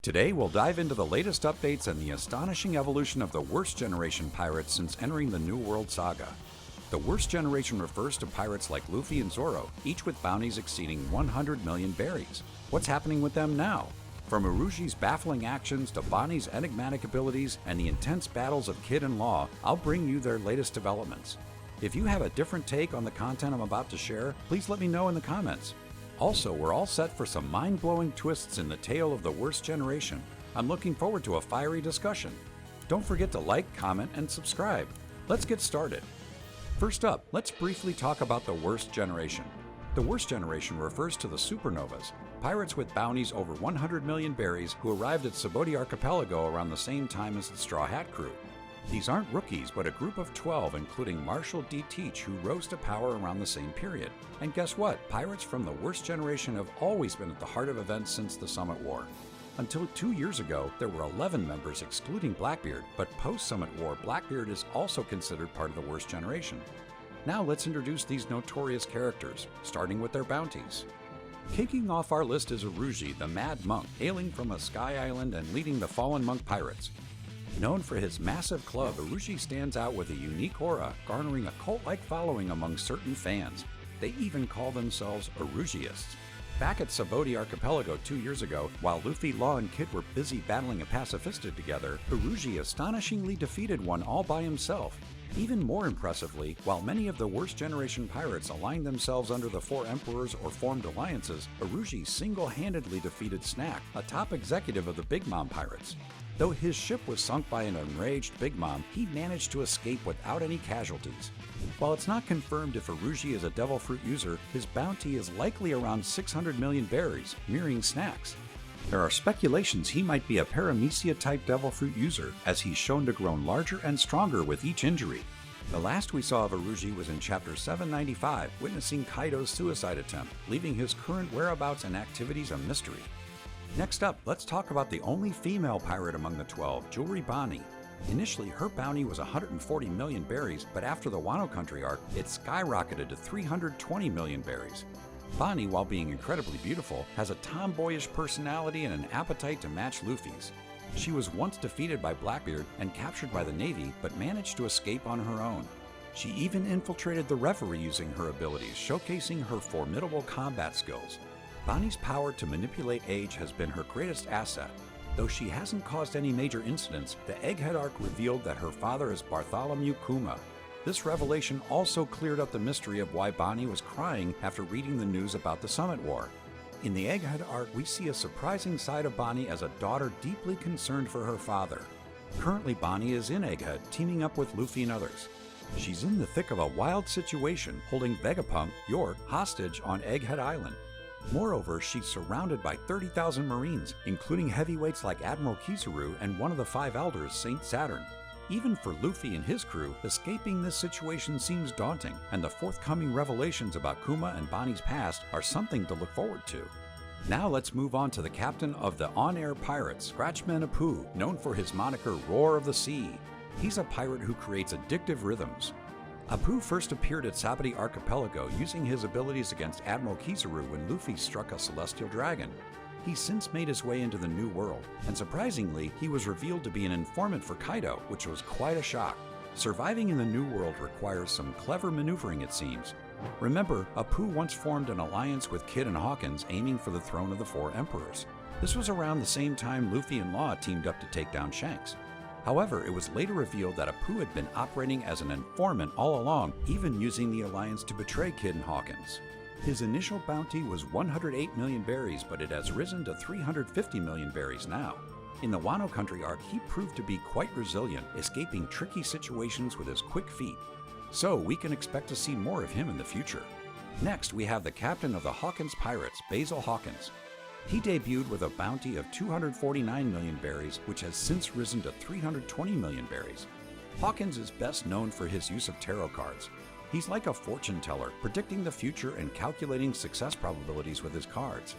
Today, we'll dive into the latest updates and the astonishing evolution of the worst generation pirates since entering the New World Saga. The worst generation refers to pirates like Luffy and Zoro, each with bounties exceeding 100 million berries. What's happening with them now? From Uruji's baffling actions to Bonnie's enigmatic abilities and the intense battles of Kid and Law, I'll bring you their latest developments. If you have a different take on the content I'm about to share, please let me know in the comments. Also, we're all set for some mind-blowing twists in the tale of the worst generation. I'm looking forward to a fiery discussion. Don't forget to like, comment, and subscribe. Let's get started. First up, let's briefly talk about the worst generation. The worst generation refers to the supernovas, pirates with bounties over 100 million berries who arrived at Subodi Archipelago around the same time as the Straw Hat crew. These aren't rookies, but a group of 12, including Marshall D. Teach, who rose to power around the same period. And guess what? Pirates from the worst generation have always been at the heart of events since the Summit War. Until 2 years ago, there were 11 members excluding Blackbeard, but post-Summit War, Blackbeard is also considered part of the worst generation. Now let's introduce these notorious characters, starting with their bounties. Kicking off our list is Uruji, the Mad Monk, hailing from a sky island and leading the Fallen Monk Pirates. Known for his massive club, Uruji stands out with a unique aura, garnering a cult-like following among certain fans. They even call themselves Urujiists. Back at Subodi Archipelago 2 years ago, while Luffy, Law, and Kid were busy battling a pacifista together, Uruji astonishingly defeated one all by himself. Even more impressively, while many of the worst generation pirates aligned themselves under the Four Emperors or formed alliances, Uruji single-handedly defeated Snack, a top executive of the Big Mom Pirates. Though his ship was sunk by an enraged Big Mom, he managed to escape without any casualties. While it's not confirmed if Uruji is a devil fruit user, his bounty is likely around 600 million berries, mirroring Snack's. There are speculations he might be a Paramecia-type devil fruit user, as he's shown to grow larger and stronger with each injury. The last we saw of Uruji was in Chapter 795, witnessing Kaido's suicide attempt, leaving his current whereabouts and activities a mystery. Next up, let's talk about the only female pirate among the 12, Jewelry Bonnie. Initially, her bounty was 140 million berries, but after the Wano Country arc, it skyrocketed to 320 million berries. Bonnie, while being incredibly beautiful, has a tomboyish personality and an appetite to match Luffy's. She was once defeated by Blackbeard and captured by the Navy, but managed to escape on her own. She even infiltrated the referee using her abilities, showcasing her formidable combat skills. Bonnie's power to manipulate age has been her greatest asset. Though she hasn't caused any major incidents, the Egghead arc revealed that her father is Bartholomew Kuma. This revelation also cleared up the mystery of why Bonnie was crying after reading the news about the Summit War. In the Egghead arc, we see a surprising side of Bonnie as a daughter deeply concerned for her father. Currently, Bonnie is in Egghead, teaming up with Luffy and others. She's in the thick of a wild situation, holding Vegapunk, York, hostage on Egghead Island. Moreover, she's surrounded by 30,000 Marines, including heavyweights like Admiral Kizaru and one of the 5 Elders, Saint Saturn. Even for Luffy and his crew, escaping this situation seems daunting, and the forthcoming revelations about Kuma and Bonnie's past are something to look forward to. Now let's move on to the captain of the on-air pirates, Scratchman Apu, known for his moniker Roar of the Sea. He's a pirate who creates addictive rhythms. Apu first appeared at Subodi Archipelago using his abilities against Admiral Kizaru when Luffy struck a celestial dragon. He's since made his way into the New World, and surprisingly, he was revealed to be an informant for Kaido, which was quite a shock. Surviving in the New World requires some clever maneuvering, it seems. Remember, Apu once formed an alliance with Kid and Hawkins, aiming for the throne of the Four Emperors. This was around the same time Luffy and Law teamed up to take down Shanks. However, it was later revealed that Apu had been operating as an informant all along, even using the alliance to betray Kid and Hawkins. His initial bounty was 108 million berries, but it has risen to 350 million berries now. In the Wano Country arc, he proved to be quite resilient, escaping tricky situations with his quick feet. So we can expect to see more of him in the future. Next, we have the captain of the Hawkins Pirates, Basil Hawkins. He debuted with a bounty of 249 million berries, which has since risen to 320 million berries. Hawkins is best known for his use of tarot cards. He's like a fortune teller, predicting the future and calculating success probabilities with his cards.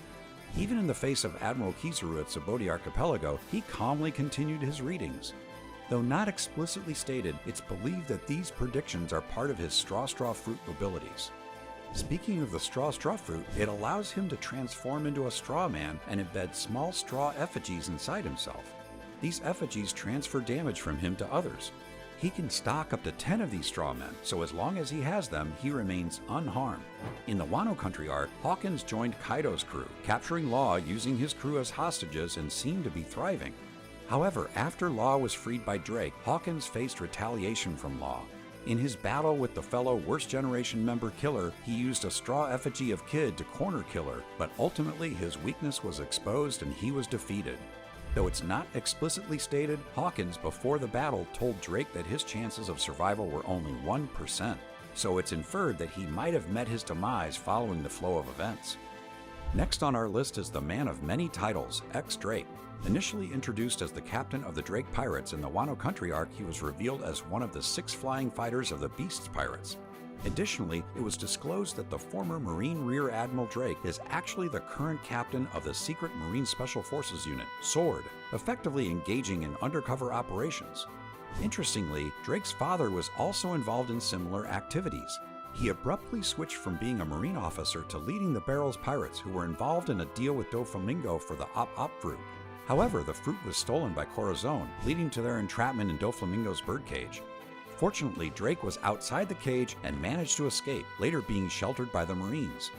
Even in the face of Admiral Kizaru at Subodi Archipelago, he calmly continued his readings. Though not explicitly stated, it's believed that these predictions are part of his straw fruit abilities. Speaking of the straw fruit, it allows him to transform into a straw man and embed small straw effigies inside himself. These effigies transfer damage from him to others. He can stock up to 10 of these straw men, so as long as he has them, he remains unharmed. In the Wano Country arc, Hawkins joined Kaido's crew, capturing Law using his crew as hostages and seemed to be thriving. However, after Law was freed by Drake, Hawkins faced retaliation from Law. In his battle with the fellow Worst Generation member Killer, he used a straw effigy of Kid to corner Killer, but ultimately his weakness was exposed and he was defeated. Though it's not explicitly stated, Hawkins before the battle told Drake that his chances of survival were only 1%, so it's inferred that he might have met his demise following the flow of events. Next on our list is the man of many titles, Drake. Initially introduced as the captain of the Drake Pirates in the Wano Country arc, he was revealed as one of the 6 flying fighters of the Beast's Pirates. Additionally, it was disclosed that the former Marine Rear Admiral Drake is actually the current captain of the secret Marine Special Forces unit, SWORD, effectively engaging in undercover operations. Interestingly, Drake's father was also involved in similar activities. He abruptly switched from being a Marine officer to leading the Barrels Pirates, who were involved in a deal with Doflamingo for the Op fruit. However, the fruit was stolen by Corazon, leading to their entrapment in Doflamingo's birdcage. Fortunately, Drake was outside the cage and managed to escape, later being sheltered by the Marines.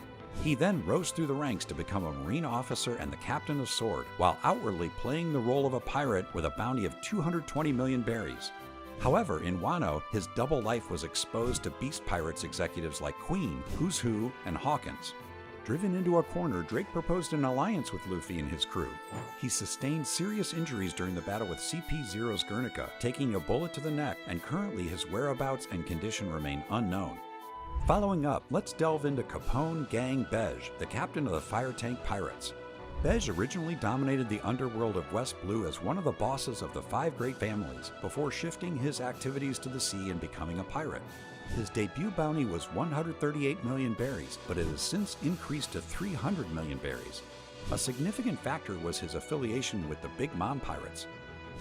He then rose through the ranks to become a Marine officer and the captain of SWORD, while outwardly playing the role of a pirate with a bounty of 220 million berries. However, in Wano, his double life was exposed to Beast Pirates executives like Queen, Who's Who, and Hawkins. Driven into a corner, Drake proposed an alliance with Luffy and his crew. He sustained serious injuries during the battle with CP-0's Guernica, taking a bullet to the neck, and currently his whereabouts and condition remain unknown. Following up, let's delve into Capone Gang Bej, the captain of the Fire Tank Pirates. Bej originally dominated the underworld of West Blue as one of the bosses of the 5 great families, before shifting his activities to the sea and becoming a pirate. His debut bounty was 138 million berries, but it has since increased to 300 million berries. A significant factor was his affiliation with the Big Mom Pirates.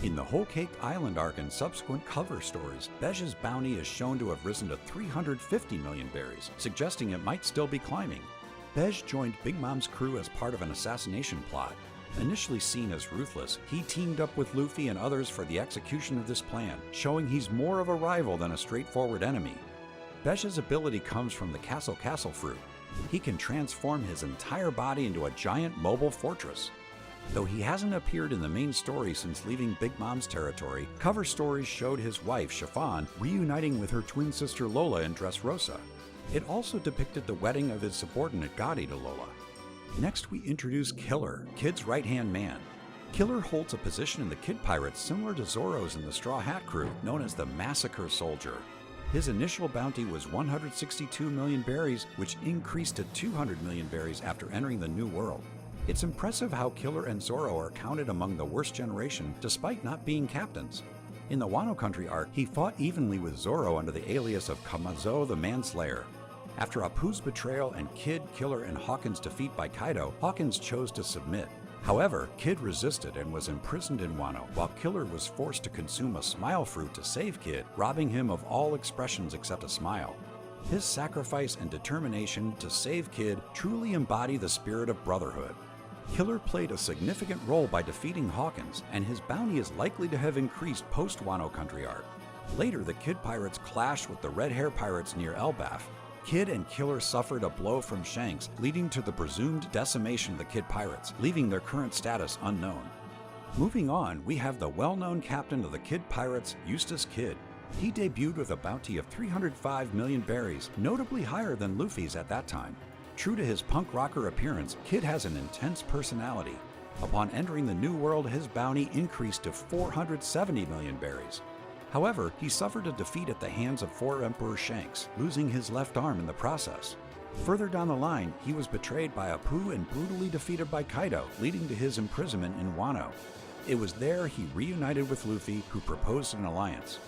In the Whole Cake Island arc and subsequent cover stories, Bej's bounty is shown to have risen to 350 million berries, suggesting it might still be climbing. Bej joined Big Mom's crew as part of an assassination plot. Initially seen as ruthless, he teamed up with Luffy and others for the execution of this plan, showing he's more of a rival than a straightforward enemy. Bej's ability comes from the Castle fruit. He can transform his entire body into a giant mobile fortress. Though he hasn't appeared in the main story since leaving Big Mom's territory, cover stories showed his wife, Chiffon, reuniting with her twin sister Lola in Dressrosa. It also depicted the wedding of his subordinate Gotti to Lola. Next, we introduce Killer, Kid's right-hand man. Killer holds a position in the Kid Pirates similar to Zoro's in the Straw Hat crew, known as the Massacre Soldier. His initial bounty was 162 million berries, which increased to 200 million berries after entering the New World. It's impressive how Killer and Zoro are counted among the Worst Generation despite not being captains. In the Wano Country arc, he fought evenly with Zoro under the alias of Kamazo the Manslayer. After Apu's betrayal and Kid, Killer, and Hawkins' defeat by Kaido, Hawkins chose to submit. However, Kid resisted and was imprisoned in Wano, while Killer was forced to consume a smile fruit to save Kid, robbing him of all expressions except a smile. His sacrifice and determination to save Kid truly embody the spirit of brotherhood. Killer played a significant role by defeating Hawkins, and his bounty is likely to have increased post-Wano Country arc. Later, the Kid Pirates clashed with the Red Hair Pirates near Elbaf. Kid and Killer suffered a blow from Shanks, leading to the presumed decimation of the Kid Pirates, leaving their current status unknown. Moving on, we have the well-known captain of the Kid Pirates, Eustace Kid. He debuted with a bounty of 305 million berries, notably higher than Luffy's at that time. True to his punk rocker appearance, Kid has an intense personality. Upon entering the New World, his bounty increased to 470 million berries. However, he suffered a defeat at the hands of 4 Emperor Shanks, losing his left arm in the process. Further down the line, he was betrayed by Apu and brutally defeated by Kaido, leading to his imprisonment in Wano. It was there he reunited with Luffy, who proposed an alliance.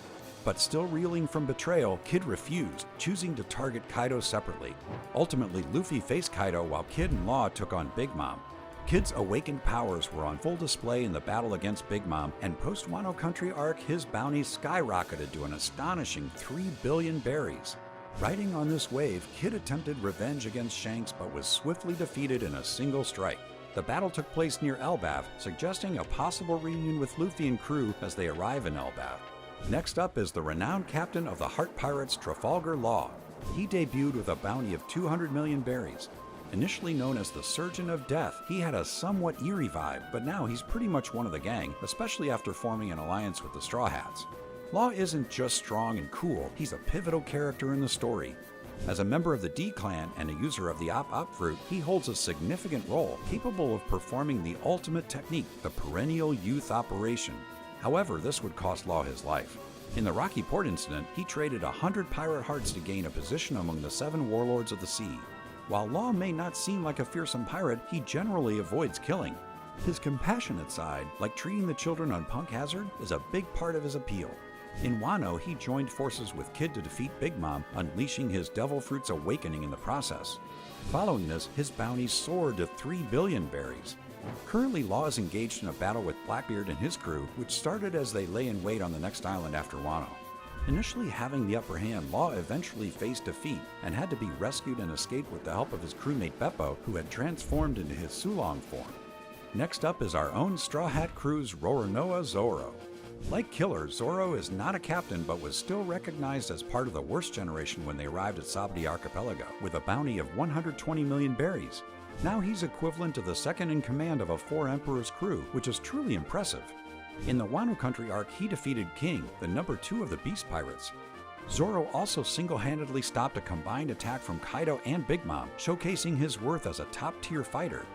But still reeling from betrayal, Kid refused, choosing to target Kaido separately. Ultimately, Luffy faced Kaido while Kid and Law took on Big Mom. Kid's awakened powers were on full display in the battle against Big Mom, and post-Wano Country arc, his bounty skyrocketed to an astonishing 3 billion berries. Riding on this wave, Kid attempted revenge against Shanks but was swiftly defeated in a single strike. The battle took place near Elbaf, suggesting a possible reunion with Luffy and crew as they arrive in Elbaf. Next up is the renowned captain of the Heart Pirates, Trafalgar Law. He debuted with a bounty of 200 million berries. Initially known as the Surgeon of Death, he had a somewhat eerie vibe, but now he's pretty much one of the gang, especially after forming an alliance with the Straw Hats. Law isn't just strong and cool, he's a pivotal character in the story. As a member of the D-Clan and a user of the Op Fruit, he holds a significant role, capable of performing the ultimate technique, the Perennial Youth Operation. However, this would cost Law his life. In the Rocky Port incident, he traded 100 pirate hearts to gain a position among the 7 warlords of the sea. While Law may not seem like a fearsome pirate, he generally avoids killing. His compassionate side, like treating the children on Punk Hazard, is a big part of his appeal. In Wano, he joined forces with Kid to defeat Big Mom, unleashing his Devil Fruit's awakening in the process. Following this, his bounty soared to 3 billion berries. Currently, Law is engaged in a battle with Blackbeard and his crew, which started as they lay in wait on the next island after Wano. Initially having the upper hand, Law eventually faced defeat and had to be rescued and escaped with the help of his crewmate Beppo, who had transformed into his Sulong form. Next up is our own Straw Hat Crew's Roronoa Zoro. Like Killer, Zoro is not a captain but was still recognized as part of the Worst Generation when they arrived at Sabadi Archipelago, with a bounty of 120 million berries. Now he's equivalent to the second in command of a 4 Emperors crew, which is truly impressive. In the Wano Country arc, he defeated King, the number 2 of the Beast Pirates. Zoro also single-handedly stopped a combined attack from Kaido and Big Mom, showcasing his worth as a top-tier fighter.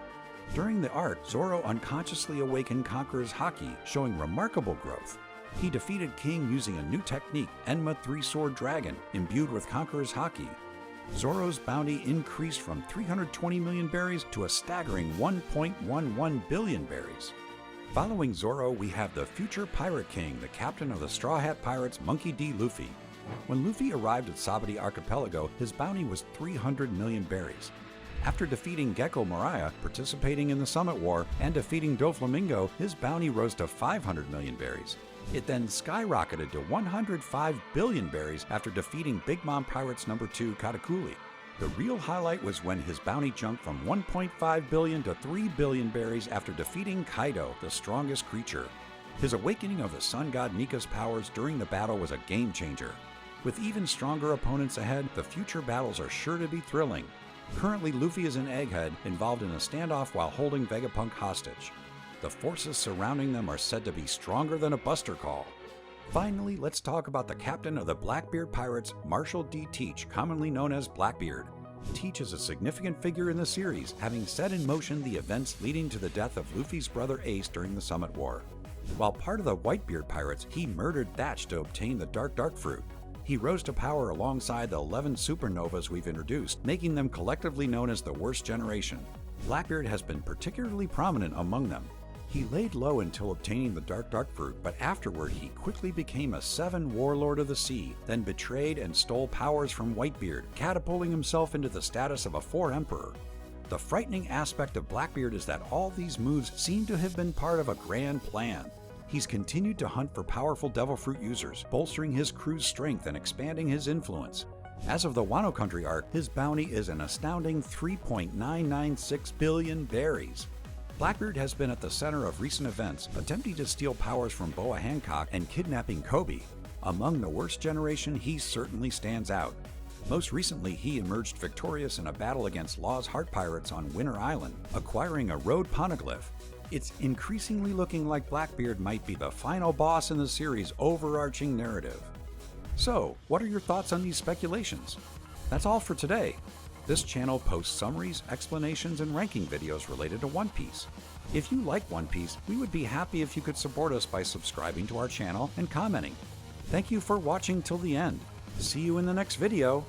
During the arc, Zoro unconsciously awakened Conqueror's Haki, showing remarkable growth. He defeated King using a new technique, Enma 3-Sword Dragon, imbued with Conqueror's Haki. Zoro's bounty increased from 320 million berries to a staggering 1.11 billion berries. Following Zoro, we have the future Pirate King, the captain of the Straw Hat Pirates, Monkey D. Luffy. When Luffy arrived at Sabadi Archipelago, his bounty was 300 million berries. After defeating Gecko Moria, participating in the Summit War, and defeating Doflamingo, his bounty rose to 500 million berries. It then skyrocketed to 105 billion berries after defeating Big Mom Pirates No. 2 Katakuri. The real highlight was when his bounty jumped from 1.5 billion to 3 billion berries after defeating Kaido, the strongest creature. His awakening of the sun god Nika's powers during the battle was a game changer. With even stronger opponents ahead, the future battles are sure to be thrilling. Currently, Luffy is in Egghead, involved in a standoff while holding Vegapunk hostage. The forces surrounding them are said to be stronger than a Buster Call. Finally, let's talk about the captain of the Blackbeard Pirates, Marshal D. Teach, commonly known as Blackbeard. Teach is a significant figure in the series, having set in motion the events leading to the death of Luffy's brother Ace during the Summit War. While part of the Whitebeard Pirates, he murdered Thatch to obtain the Dark Fruit. He rose to power alongside the 11 supernovas we've introduced, making them collectively known as the Worst Generation. Blackbeard has been particularly prominent among them. He laid low until obtaining the Dark Fruit, but afterward he quickly became a 7 warlord of the sea, then betrayed and stole powers from Whitebeard, catapulting himself into the status of a 4 emperor. The frightening aspect of Blackbeard is that all these moves seem to have been part of a grand plan. He's continued to hunt for powerful Devil Fruit users, bolstering his crew's strength and expanding his influence. As of the Wano Country arc, his bounty is an astounding 3.996 billion berries. Blackbeard has been at the center of recent events, attempting to steal powers from Boa Hancock and kidnapping Kobe. Among the Worst Generation, he certainly stands out. Most recently, he emerged victorious in a battle against Law's Heart Pirates on Winter Island, acquiring a road poneglyph. It's increasingly looking like Blackbeard might be the final boss in the series' overarching narrative. So, what are your thoughts on these speculations? That's all for today. This channel posts summaries, explanations, and ranking videos related to One Piece. If you like One Piece, we would be happy if you could support us by subscribing to our channel and commenting. Thank you for watching till the end. See you in the next video.